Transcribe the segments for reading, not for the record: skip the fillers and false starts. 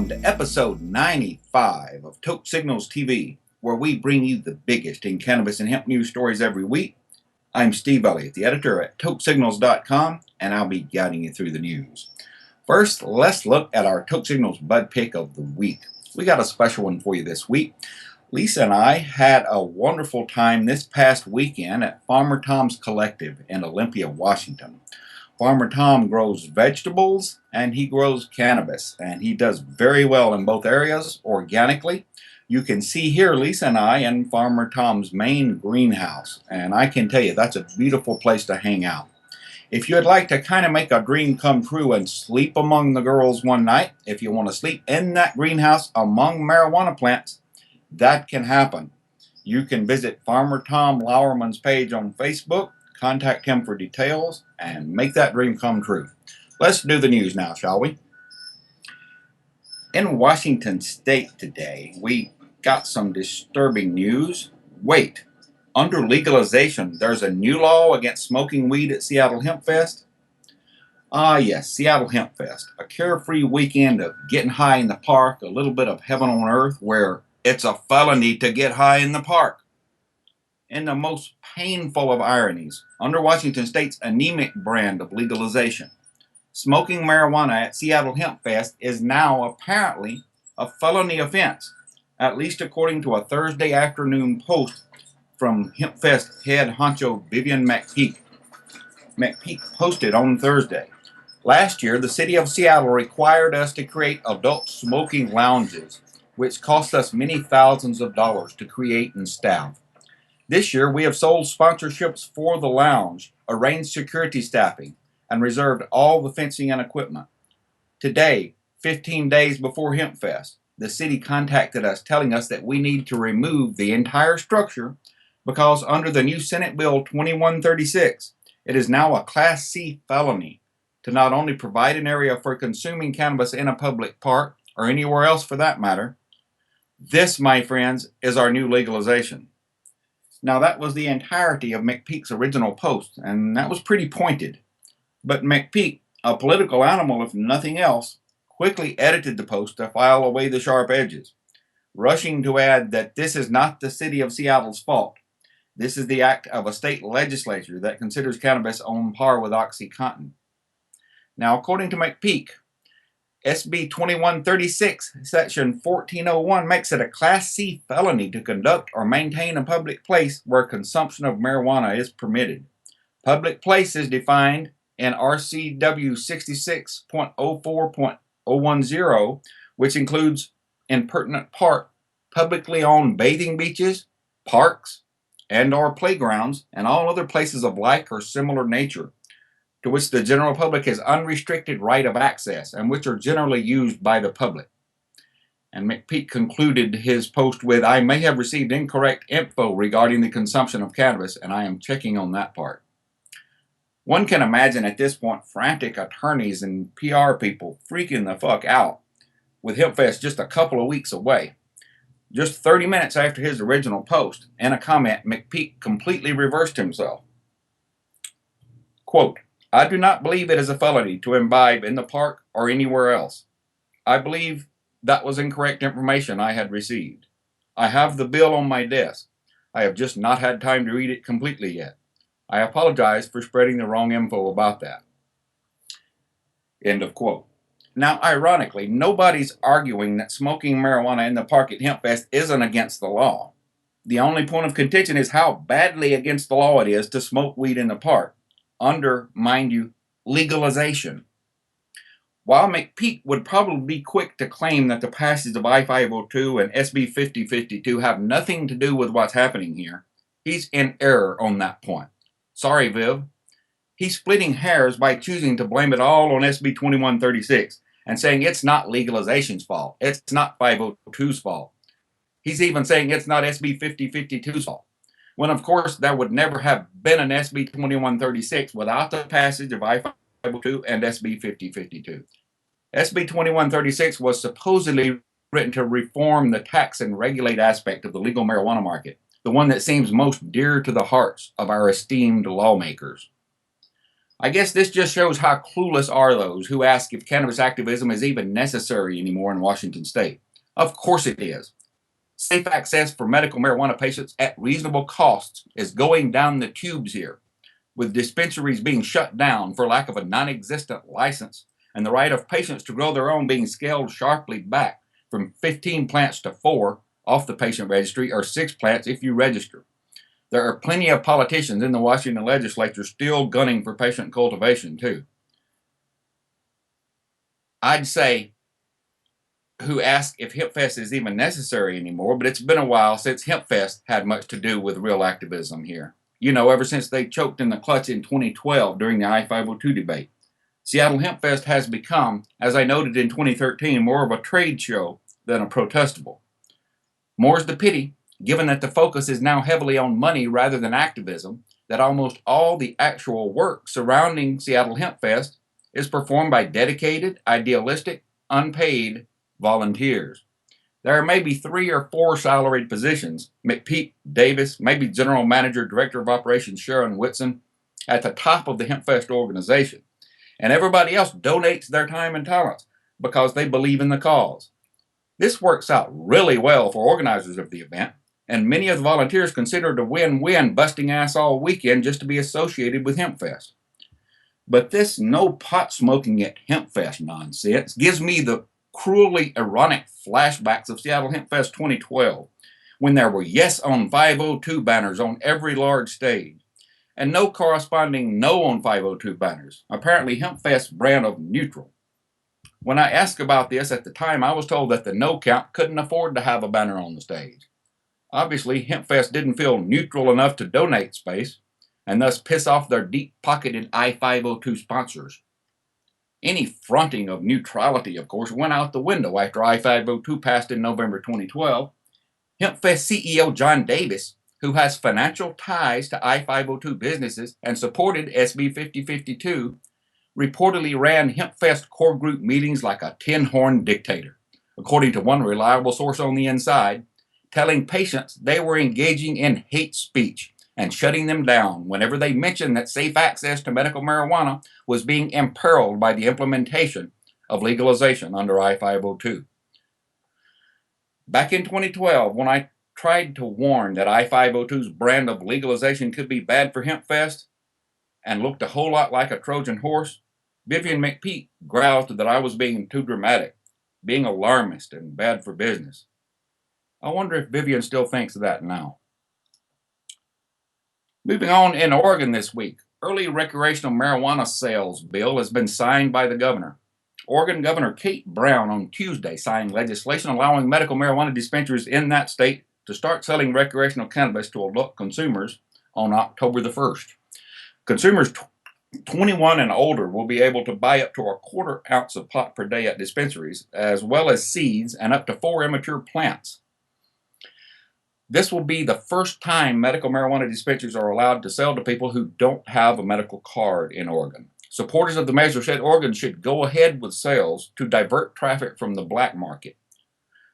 welcome to episode 95 of Toke Signals TV, where we bring you the biggest in cannabis and hemp news stories every week. I'm Steve Elliott, the editor at TokeSignals.com, and I'll be guiding you through the news. First, let's look at our Toke Signals Bud Pick of the week. We got a special one for you this week. Lisa and I had a wonderful time this past weekend at Farmer Tom's Collective in Olympia, Washington. Farmer Tom grows vegetables and he grows cannabis, and he does very well in both areas organically. You can see here Lisa and I in Farmer Tom's main greenhouse, and I can tell you that's a beautiful place to hang out. If you'd like to kind of make a dream come true and sleep among the girls one night, if you want to sleep in that greenhouse among marijuana plants, that can happen. You can visit Farmer Tom Lauerman's page on Facebook, contact him for details, and make that dream come true. Let's do the news now, shall we? In Washington State today, we got some disturbing news. Wait, under legalization, there's a new law against smoking weed at Seattle Hemp Fest? Ah yes, Seattle Hemp Fest, a carefree weekend of getting high in the park, a little bit of heaven on earth, where it's a felony to get high in the park. In the most painful of ironies, under Washington State's anemic brand of legalization, smoking marijuana at Seattle Hemp Fest is now apparently a felony offense, at least according to a Thursday afternoon post from Hemp Fest head honcho Vivian McPeak. McPeak posted on Thursday, "Last year, the city of Seattle required us to create adult smoking lounges, which cost us many thousands of dollars to create and staff. This year, we have sold sponsorships for the lounge, arranged security staffing, and reserved all the fencing and equipment. Today, 15 days before Hemp Fest, the city contacted us telling us that we need to remove the entire structure because under the new Senate Bill 2136, it is now a Class C felony to not only provide an area for consuming cannabis in a public park or anywhere else for that matter. This, my friends, is our new legalization." Now, that was the entirety of McPeak's original post, and that was pretty pointed. But McPeak, a political animal if nothing else, quickly edited the post to file away the sharp edges, rushing to add that this is not the city of Seattle's fault. This is the act of a state legislature that considers cannabis on par with OxyContin. Now, according to McPeak, SB 2136, Section 1401 makes it a Class C felony to conduct or maintain a public place where consumption of marijuana is permitted. Public place is defined in RCW 66.04.010, which includes in pertinent part publicly owned bathing beaches, parks, and or playgrounds, and all other places of like or similar nature, to which the general public has unrestricted right of access and which are generally used by the public. And McPeak concluded his post with, "I may have received incorrect info regarding the consumption of cannabis, and I am checking on that part." One can imagine at this point frantic attorneys and PR people freaking the fuck out with HempFest just a couple of weeks away. Just 30 minutes after his original post, in a comment, McPeak completely reversed himself. Quote, "I do not believe it is a felony to imbibe in the park or anywhere else. I believe that was incorrect information I had received. I have the bill on my desk. I have just not had time to read it completely yet. I apologize for spreading the wrong info about that." End of quote. Now, ironically, nobody's arguing that smoking marijuana in the park at HempFest isn't against the law. The only point of contention is how badly against the law it is to smoke weed in the park, under, mind you, legalization. While McPeak would probably be quick to claim that the passage of I-502 and SB 5052 have nothing to do with what's happening here, he's in error on that point. Sorry, Viv. He's splitting hairs by choosing to blame it all on SB 2136 and saying it's not legalization's fault. It's not 502's fault. He's even saying it's not SB 5052's fault, when of course there would never have been an SB 2136 without the passage of I-502 and SB 5052. SB 2136 was supposedly written to reform the tax and regulate aspect of the legal marijuana market, the one that seems most dear to the hearts of our esteemed lawmakers. I guess this just shows how clueless are those who ask if cannabis activism is even necessary anymore in Washington state. Of course it is. Safe access for medical marijuana patients at reasonable costs is going down the tubes here, with dispensaries being shut down for lack of a non existent license and the right of patients to grow their own being scaled sharply back from 15 plants to 4 off the patient registry or 6 plants if you register. There are plenty of politicians in the Washington legislature still gunning for patient cultivation, too. I'd say who ask if HempFest is even necessary anymore, but it's been a while since HempFest had much to do with real activism here. You know, ever since they choked in the clutch in 2012 during the I-502 debate. Seattle HempFest has become, as I noted in 2013, more of a trade show than a protestable. More's the pity, given that the focus is now heavily on money rather than activism, that almost all the actual work surrounding Seattle HempFest is performed by dedicated, idealistic, unpaid volunteers. There are maybe 3 or 4 salaried positions, McPeak, Davis, maybe General Manager, Director of Operations Sharon Whitson, at the top of the HempFest organization. And everybody else donates their time and talents because they believe in the cause. This works out really well for organizers of the event, and many of the volunteers consider it a win-win busting ass all weekend just to be associated with HempFest. But this no pot smoking at HempFest nonsense gives me the cruelly ironic flashbacks of Seattle HempFest 2012, when there were Yes on 502 banners on every large stage, and no corresponding No on 502 banners, apparently HempFest's brand of neutral. When I asked about this at the time, I was told that the No count couldn't afford to have a banner on the stage. Obviously, HempFest didn't feel neutral enough to donate space, and thus piss off their deep-pocketed I-502 sponsors. Any fronting of neutrality, of course, went out the window after I-502 passed in November 2012. HempFest CEO John Davis, who has financial ties to I-502 businesses and supported SB 5052, reportedly ran HempFest core group meetings like a tin-horn dictator, according to one reliable source on the inside, telling patients they were engaging in hate speech and shutting them down whenever they mentioned that safe access to medical marijuana was being imperiled by the implementation of legalization under I-502. Back in 2012, when I tried to warn that I-502's brand of legalization could be bad for HempFest and looked a whole lot like a Trojan horse, Vivian McPeak growled that I was being too dramatic, being alarmist and bad for business. I wonder if Vivian still thinks that now. Moving on, in Oregon this week, early recreational marijuana sales bill has been signed by the governor. Oregon Governor Kate Brown on Tuesday signed legislation allowing medical marijuana dispensaries in that state to start selling recreational cannabis to adult consumers on October the 1st. Consumers 21 and older will be able to buy up to a quarter ounce of pot per day at dispensaries, as well as seeds and up to 4 immature plants. This will be the first time medical marijuana dispensaries are allowed to sell to people who don't have a medical card in Oregon. Supporters of the measure said Oregon should go ahead with sales to divert traffic from the black market.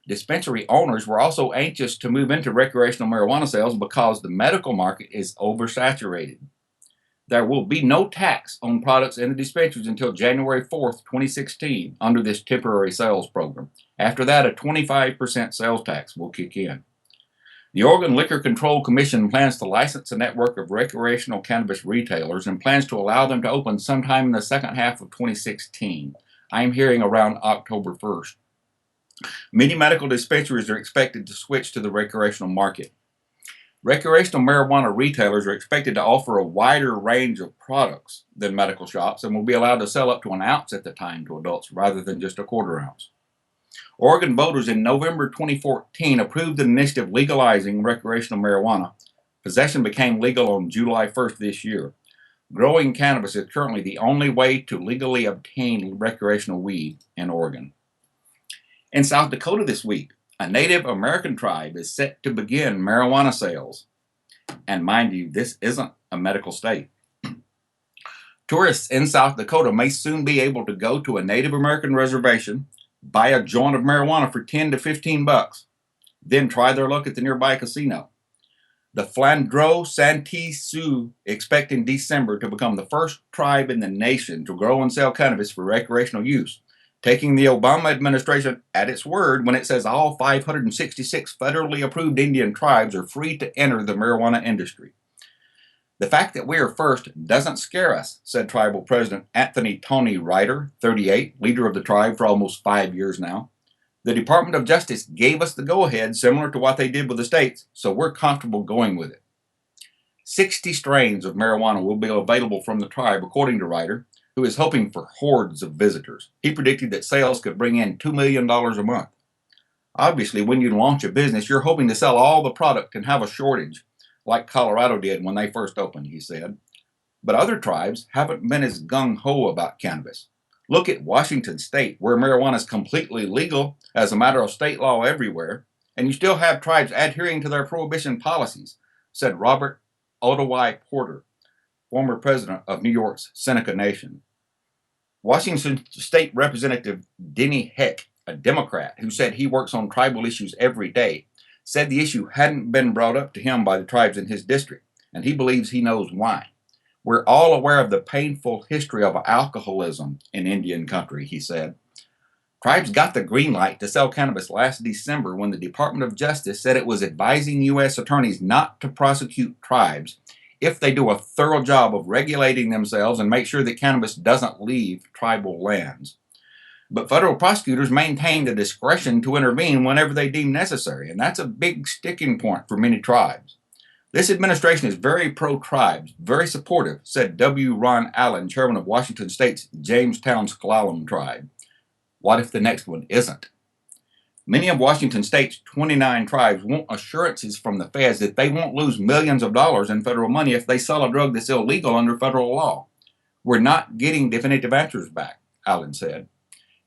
Dispensary owners were also anxious to move into recreational marijuana sales because the medical market is oversaturated. There will be no tax on products in the dispensaries until January 4th, 2016, under this temporary sales program. After that, a 25% sales tax will kick in. The Oregon Liquor Control Commission plans to license a network of recreational cannabis retailers and plans to allow them to open sometime in the second half of 2016. I'm hearing around October 1st. Many medical dispensaries are expected to switch to the recreational market. Recreational marijuana retailers are expected to offer a wider range of products than medical shops and will be allowed to sell up to an ounce at the time to adults rather than just a quarter ounce. Oregon voters in November 2014 approved an initiative legalizing recreational marijuana. Possession became legal on July 1st this year. Growing cannabis is currently the only way to legally obtain recreational weed in Oregon. In South Dakota this week, a Native American tribe is set to begin marijuana sales. And mind you, this isn't a medical state. Tourists in South Dakota may soon be able to go to a Native American reservation, buy a joint of marijuana for $10 to $15, then try their luck at the nearby casino. The Flandreau Santee Sioux expect in December to become the first tribe in the nation to grow and sell cannabis for recreational use, taking the Obama administration at its word when it says all 566 federally approved Indian tribes are free to enter the marijuana industry. The fact that we are first doesn't scare us, said Tribal President Anthony Tony Ryder, 38, leader of the tribe for almost 5 years now. The Department of Justice gave us the go-ahead, similar to what they did with the states, so we're comfortable going with it. 60 strains of marijuana will be available from the tribe, according to Ryder, who is hoping for hordes of visitors. He predicted that sales could bring in $2 million a month. Obviously, when you launch a business, you're hoping to sell all the product and have a shortage, like Colorado did when they first opened, he said. But other tribes haven't been as gung-ho about cannabis. Look at Washington State, where marijuana is completely legal as a matter of state law everywhere, and you still have tribes adhering to their prohibition policies, said Robert Ottaway Porter, former president of New York's Seneca Nation. Washington State Representative Denny Heck, a Democrat who said he works on tribal issues every day, said the issue hadn't been brought up to him by the tribes in his district, and he believes he knows why. We're all aware of the painful history of alcoholism in Indian country, he said. Tribes got the green light to sell cannabis last December when the Department of Justice said it was advising U.S. attorneys not to prosecute tribes if they do a thorough job of regulating themselves and make sure that cannabis doesn't leave tribal lands. But federal prosecutors maintain the discretion to intervene whenever they deem necessary, and that's a big sticking point for many tribes. This administration is very pro-tribes, very supportive, said W. Ron Allen, chairman of Washington State's Jamestown-Sklallam tribe. What if the next one isn't? Many of Washington State's 29 tribes want assurances from the feds that they won't lose millions of dollars in federal money if they sell a drug that's illegal under federal law. We're not getting definitive answers back, Allen said.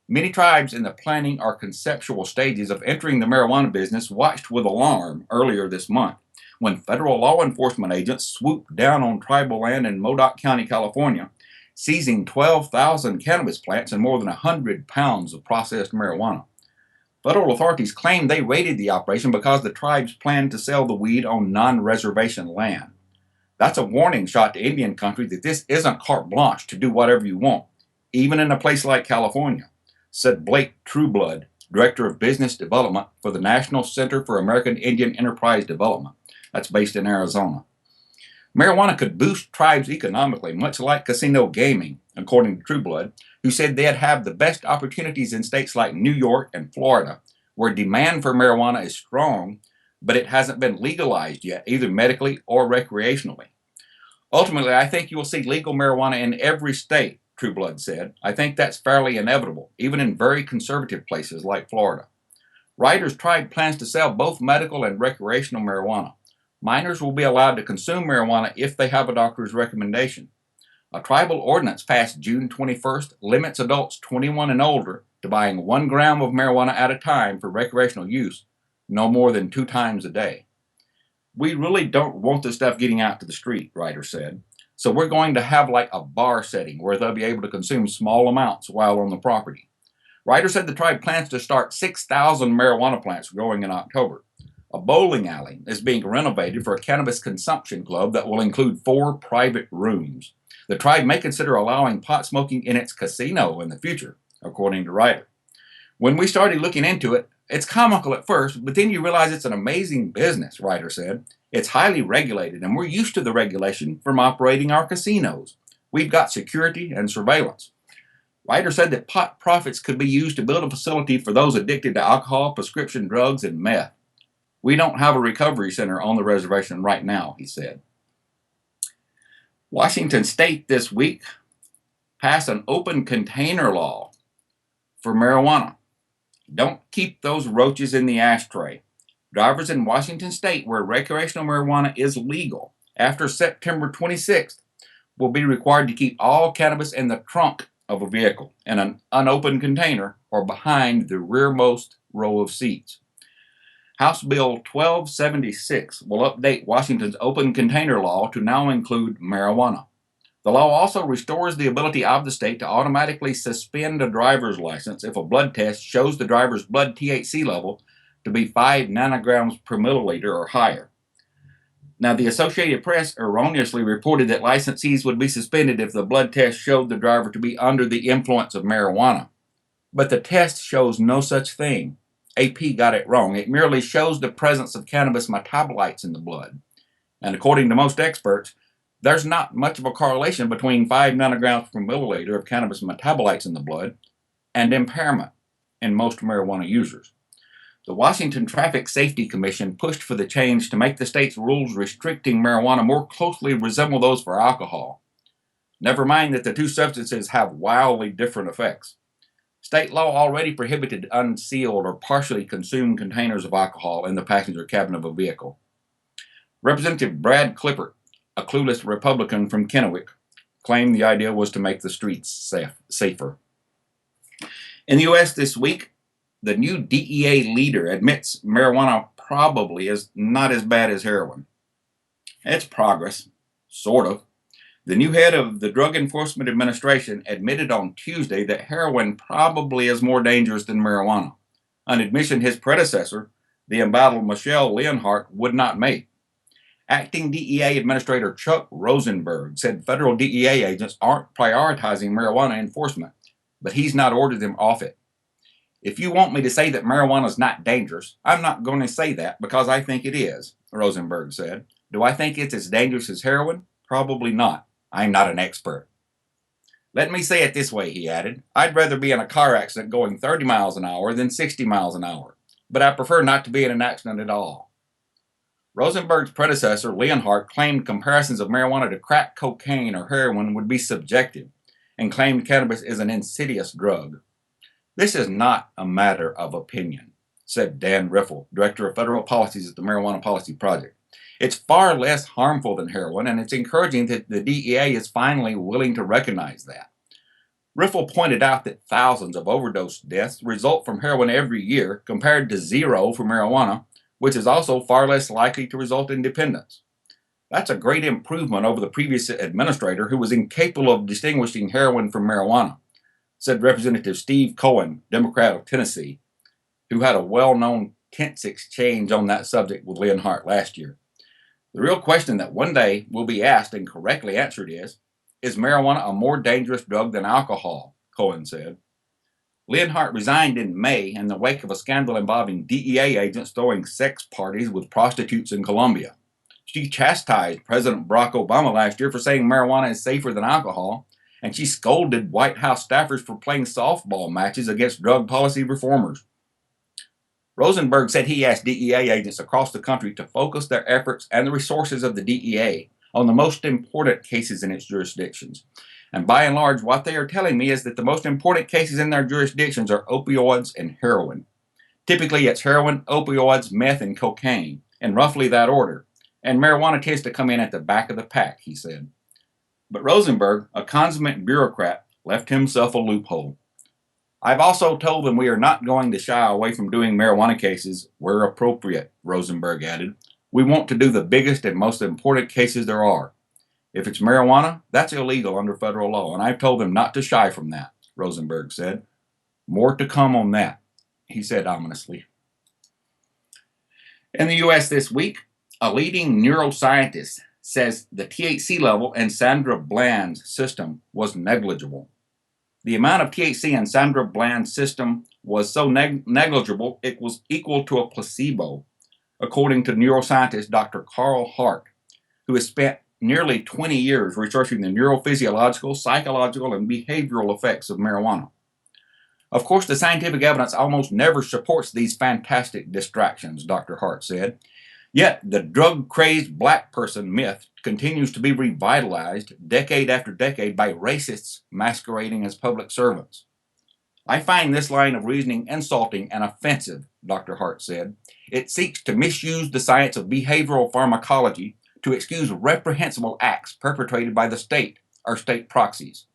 Many tribes in the planning or conceptual stages of entering the marijuana business watched with alarm earlier this month when federal law enforcement agents swooped down on tribal land in Modoc County, California, seizing 12,000 cannabis plants and more than 100 pounds of processed marijuana. Federal authorities claim they raided the operation because the tribes planned to sell the weed on non-reservation land. That's a warning shot to Indian country that this isn't carte blanche to do whatever you want, even in a place like California, said Blake Trueblood, Director of Business Development for the National Center for American Indian Enterprise Development. That's based in Arizona. Marijuana could boost tribes economically, much like casino gaming, according to Trueblood, who said they'd have the best opportunities in states like New York and Florida, where demand for marijuana is strong, but it hasn't been legalized yet, either medically or recreationally. Ultimately, I think you will see legal marijuana in every state, Trueblood said. I think that's fairly inevitable, even in very conservative places like Florida. Ryder's tribe plans to sell both medical and recreational marijuana. Minors will be allowed to consume marijuana if they have a doctor's recommendation. A tribal ordinance passed June 21st limits adults 21 and older to buying 1 gram of marijuana at a time for recreational use, no more than 2 times a day. We really don't want this stuff getting out to the street, Ryder said. So we're going to have like a bar setting where they'll be able to consume small amounts while on the property. Ryder said the tribe plans to start 6,000 marijuana plants growing in October. A bowling alley is being renovated for a cannabis consumption club that will include 4 private rooms. The tribe may consider allowing pot smoking in its casino in the future, according to Ryder. When we started looking into it, it's comical at first, but then you realize it's an amazing business, Ryder said. It's highly regulated, and we're used to the regulation from operating our casinos. We've got security and surveillance. Ryder said that pot profits could be used to build a facility for those addicted to alcohol, prescription drugs, and meth. We don't have a recovery center on the reservation right now, he said. Washington State this week passed an open container law for marijuana. Don't keep those roaches in the ashtray. Drivers in Washington State, where recreational marijuana is legal, after September 26th, will be required to keep all cannabis in the trunk of a vehicle in an unopened container or behind the rearmost row of seats. House Bill 1276 will update Washington's open container law to now include marijuana. The law also restores the ability of the state to automatically suspend a driver's license if a blood test shows the driver's blood THC level to be 5 nanograms per milliliter or higher. Now, the Associated Press erroneously reported that licensees would be suspended if the blood test showed the driver to be under the influence of marijuana. But the test shows no such thing. AP got it wrong. It merely shows the presence of cannabis metabolites in the blood. And according to most experts, there's not much of a correlation between 5 nanograms per milliliter of cannabis metabolites in the blood and impairment in most marijuana users. The Washington Traffic Safety Commission pushed for the change to make the state's rules restricting marijuana more closely resemble those for alcohol. Never mind that the two substances have wildly different effects. State law already prohibited unsealed or partially consumed containers of alcohol in the passenger cabin of a vehicle. Representative Brad Clippert, a clueless Republican from Kennewick, claimed the idea was to make the streets safer. In the U.S. this week, the new DEA leader admits marijuana probably is not as bad as heroin. It's progress, sort of. The new head of the Drug Enforcement Administration admitted on Tuesday that heroin probably is more dangerous than marijuana, an admission his predecessor, the embattled Michelle Leonhardt, would not make. Acting DEA Administrator Chuck Rosenberg said federal DEA agents aren't prioritizing marijuana enforcement, but he's not ordered them off it. If you want me to say that marijuana is not dangerous, I'm not going to say that because I think it is, Rosenberg said. Do I think it's as dangerous as heroin? Probably not. I'm not an expert. Let me say it this way, he added. I'd rather be in a car accident going 30 miles an hour than 60 miles an hour, but I prefer not to be in an accident at all. Rosenberg's predecessor, Leonhardt, claimed comparisons of marijuana to crack cocaine or heroin would be subjective and claimed cannabis is an insidious drug. This is not a matter of opinion, said Dan Riffle, Director of Federal Policies at the Marijuana Policy Project. It's far less harmful than heroin, and it's encouraging that the DEA is finally willing to recognize that. Riffle pointed out that thousands of overdose deaths result from heroin every year, compared to 0 for marijuana, which is also far less likely to result in dependence. That's a great improvement over the previous administrator, who was incapable of distinguishing heroin from marijuana, said Representative Steve Cohen, Democrat of Tennessee, who had a well-known tense exchange on that subject with Leonhardt last year. The real question that one day will be asked and correctly answered is marijuana a more dangerous drug than alcohol? Cohen said. Leonhardt resigned in May in the wake of a scandal involving DEA agents throwing sex parties with prostitutes in Colombia. She chastised President Barack Obama last year for saying marijuana is safer than alcohol, and she scolded White House staffers for playing softball matches against drug policy reformers. Rosenberg said he asked DEA agents across the country to focus their efforts and the resources of the DEA on the most important cases in its jurisdictions. And by and large, what they are telling me is that the most important cases in their jurisdictions are opioids and heroin. Typically, it's heroin, opioids, meth, and cocaine, in roughly that order. And marijuana tends to come in at the back of the pack, he said. But Rosenberg, a consummate bureaucrat, left himself a loophole. I've also told them we are not going to shy away from doing marijuana cases where appropriate, Rosenberg added. We want to do the biggest and most important cases there are. If it's marijuana, that's illegal under federal law, and I've told them not to shy from that, Rosenberg said. More to come on that, he said ominously. In the U.S. this week, a leading neuroscientist says the THC level in Sandra Bland's system was negligible. The amount of THC in Sandra Bland's system was so negligible it was equal to a placebo, according to neuroscientist Dr. Carl Hart, who has spent nearly 20 years researching the neurophysiological, psychological, and behavioral effects of marijuana. Of course, the scientific evidence almost never supports these fantastic distractions, Dr. Hart said. Yet, the drug-crazed black person myth continues to be revitalized decade after decade by racists masquerading as public servants. I find this line of reasoning insulting and offensive, Dr. Hart said. It seeks to misuse the science of behavioral pharmacology to excuse reprehensible acts perpetrated by the state or state proxies.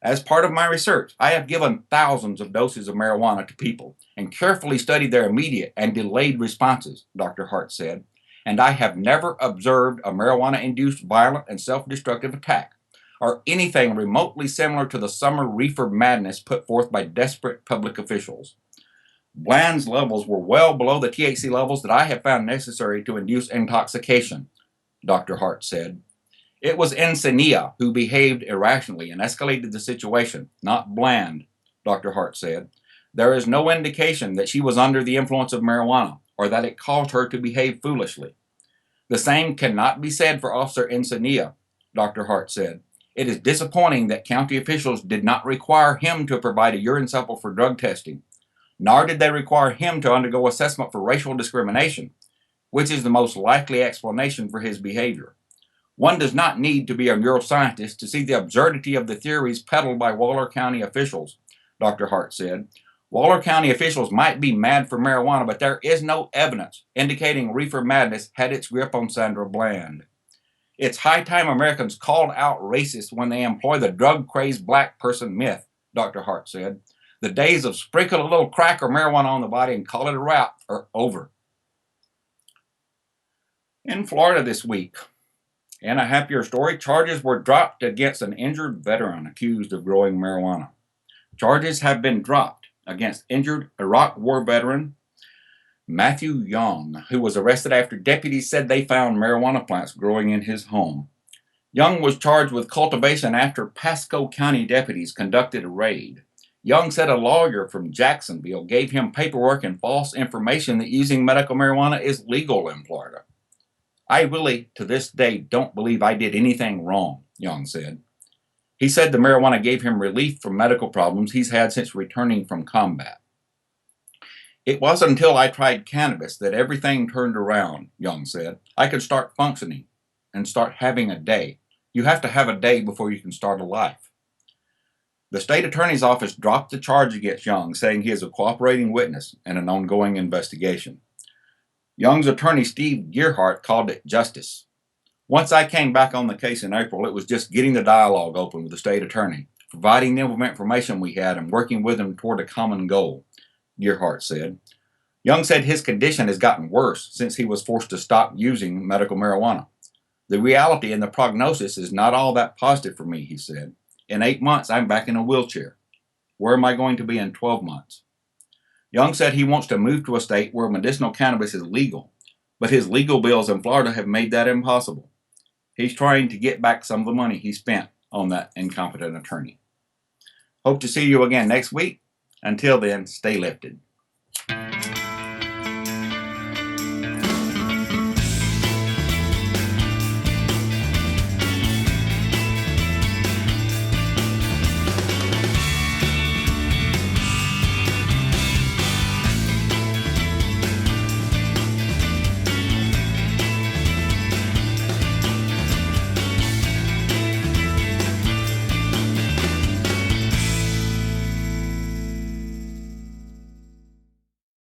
As part of my research, I have given thousands of doses of marijuana to people and carefully studied their immediate and delayed responses, Dr. Hart said, and I have never observed a marijuana-induced violent and self-destructive attack or anything remotely similar to the summer reefer madness put forth by desperate public officials. Bland's levels were well below the THC levels that I have found necessary to induce intoxication, Dr. Hart said. It was Encenia who behaved irrationally and escalated the situation, not Bland, Dr. Hart said. There is no indication that she was under the influence of marijuana or that it caused her to behave foolishly. The same cannot be said for Officer Encenia, Dr. Hart said. It is disappointing that county officials did not require him to provide a urine sample for drug testing, nor did they require him to undergo assessment for racial discrimination, which is the most likely explanation for his behavior. One does not need to be a neuroscientist to see the absurdity of the theories peddled by Waller County officials, Dr. Hart said. Waller County officials might be mad for marijuana, but there is no evidence indicating reefer madness had its grip on Sandra Bland. It's high time Americans called out racists when they employ the drug-crazed black person myth, Dr. Hart said. The days of sprinkle a little crack or marijuana on the body and call it a wrap are over. In Florida this week, in a happier story, charges were dropped against an injured veteran accused of growing marijuana. Charges have been dropped against injured Iraq War veteran Matthew Young, who was arrested after deputies said they found marijuana plants growing in his home. Young was charged with cultivation after Pasco County deputies conducted a raid. Young said a lawyer from Jacksonville gave him paperwork and false information that using medical marijuana is legal in Florida. I really, to this day, don't believe I did anything wrong, Young said. He said the marijuana gave him relief from medical problems he's had since returning from combat. It wasn't until I tried cannabis that everything turned around, Young said. I could start functioning and start having a day. You have to have a day before you can start a life. The state attorney's office dropped the charge against Young, saying he is a cooperating witness in an ongoing investigation. Young's attorney, Steve Gearhart, called it justice. Once I came back on the case in April, it was just getting the dialogue open with the state attorney, providing them with information we had, and working with them toward a common goal, Gearhart said. Young said his condition has gotten worse since he was forced to stop using medical marijuana. The reality and the prognosis is not all that positive for me, he said. In 8 months, I'm back in a wheelchair. Where am I going to be in 12 months? Young said he wants to move to a state where medicinal cannabis is legal, but his legal bills in Florida have made that impossible. He's trying to get back some of the money he spent on that incompetent attorney. Hope to see you again next week. Until then, stay lifted.